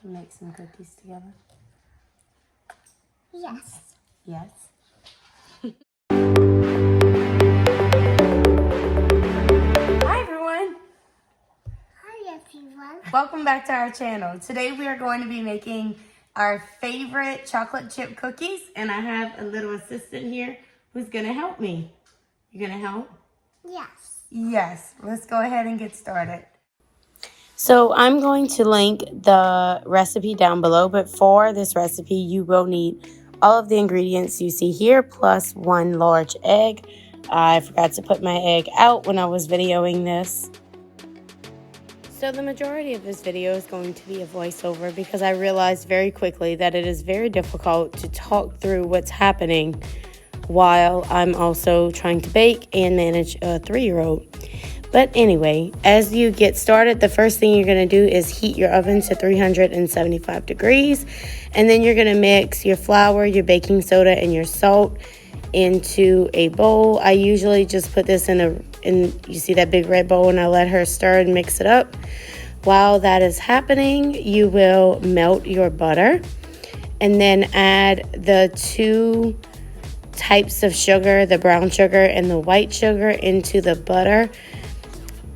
to make some cookies together? Yes. Yes. Hi everyone. Hi everyone. Welcome back to our channel. Today we are going to be making our favorite chocolate chip cookies, and I have a little assistant here who's going to help me. You going to help? Yes. Yes. Let's go ahead and get started. So I'm going to link the recipe down below, but for this recipe you will need all of the ingredients you see here plus 1 large egg. I forgot to put my egg out when I was videoing this. So the majority of this video is going to be a voiceover because I realized very quickly that it is very difficult to talk through what's happening while I'm also trying to bake and manage a 3-year-old. But anyway, as you get started, the first thing you're going to do is heat your oven to 375 degrees. And then you're going to mix your flour, your baking soda, and your salt into a bowl. I usually just put this in you see that big red bowl, and I let her stir and mix it up. While that is happening, you will melt your butter and then add the 2 types of sugar, the brown sugar and the white sugar, into the butter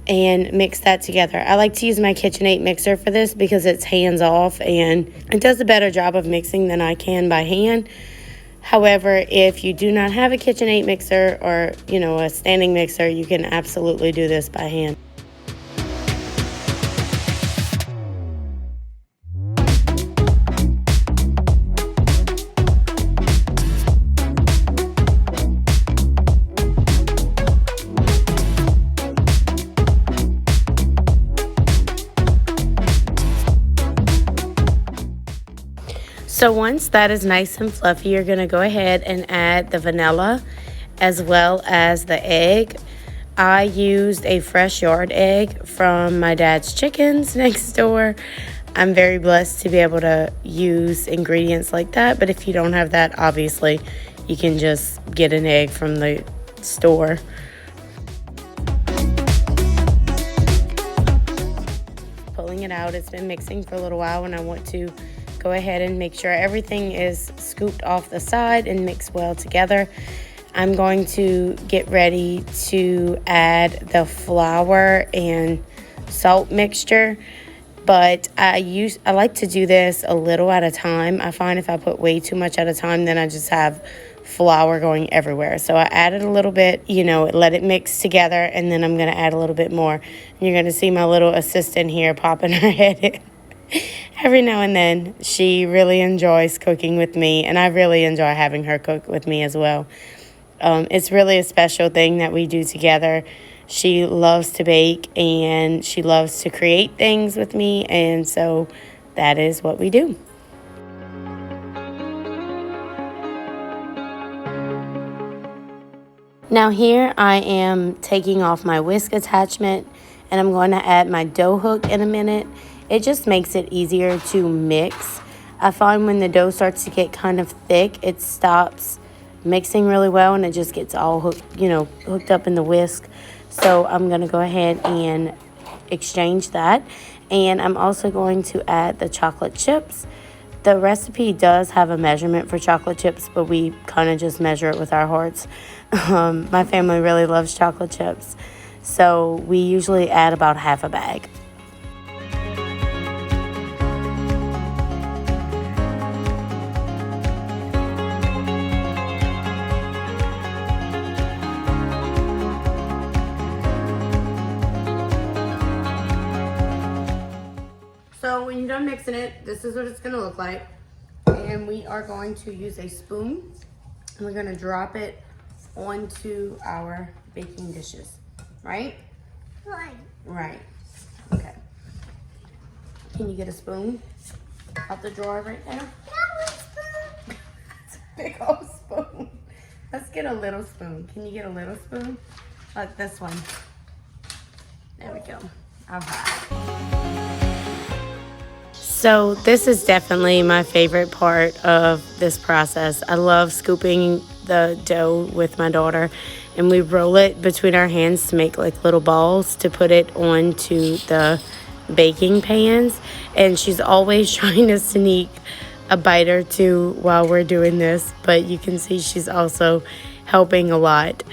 and mix that together. I like to use my KitchenAid mixer for this because it's hands off and it does a better job of mixing than I can by hand. However, if you do not have a KitchenAid mixer or, a standing mixer, you can absolutely do this by hand. So once that is nice and fluffy, you're going to go ahead and add the vanilla as well as the egg. I used a fresh yard egg from my dad's chickens next door. I'm very blessed to be able to use ingredients like that, but if you don't have that, obviously you can just get an egg from the store. Pulling it out, it's been mixing for a little while, and I want to go ahead and make sure everything is scooped off the side and mixed well together. I'm going to get ready to add the flour and salt mixture, but I like to do this a little at a time. I find if I put way too much at a time, then I just have flour going everywhere. So I added a little bit, let it mix together, and then I'm going to add a little bit more. And you're going to see my little assistant here popping her head in. Every now and then. She really enjoys cooking with me, and I really enjoy having her cook with me as well. It's really a special thing that we do together. She loves to bake, and she loves to create things with me, and so that is what we do. Now here I am taking off my whisk attachment, and I'm going to add my dough hook in a minute. It just makes it easier to mix. I find when the dough starts to get kind of thick, it stops mixing really well and it just gets all hooked up in the whisk. So I'm going to go ahead and exchange that. And I'm also going to add the chocolate chips. The recipe does have a measurement for chocolate chips, but we kind of just measure it with our hearts. My family really loves chocolate chips, so we usually add about half a bag. So when you're done mixing it, this is what it's going to look like. And we are going to use a spoon, and we're going to drop it onto our baking dishes, right? Right. Right. Okay. Can you get a spoon out the drawer right there? Spoon. It's a big old spoon. Let's get a little spoon. Can you get a little spoon? Like this one. There we go. All right. So this is definitely my favorite part of this process. I love scooping the dough with my daughter, and we roll it between our hands to make like little balls to put it onto the baking pans, and she's always trying to sneak a bite or two while we're doing this, but you can see she's also helping a lot.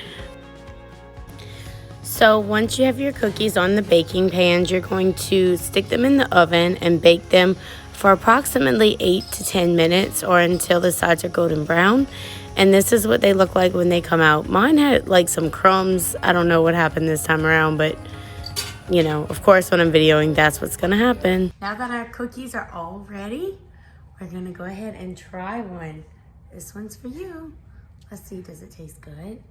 So once you have your cookies on the baking pans, you're going to stick them in the oven and bake them for approximately 8 to 10 minutes or until the sides are golden brown. And this is what they look like when they come out. Mine had like some crumbs. I don't know what happened this time around, but you know, of course when I'm videoing, that's what's gonna happen. Now that our cookies are all ready, we're gonna go ahead and try one. This one's for you. Let's see, does it taste good?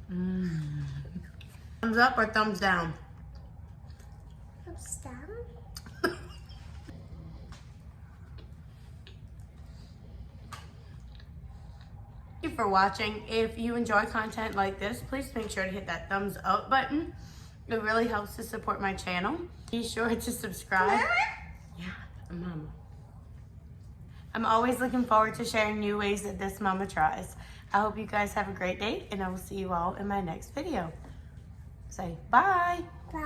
Thumbs up or thumbs down? Thumbs down. Thank you for watching. If you enjoy content like this, please make sure to hit that thumbs up button. It really helps to support my channel. Be sure to subscribe. Yeah, Mama. I'm always looking forward to sharing new ways that this mama tries. I hope you guys have a great day, and I will see you all in my next video. Say bye. Bye.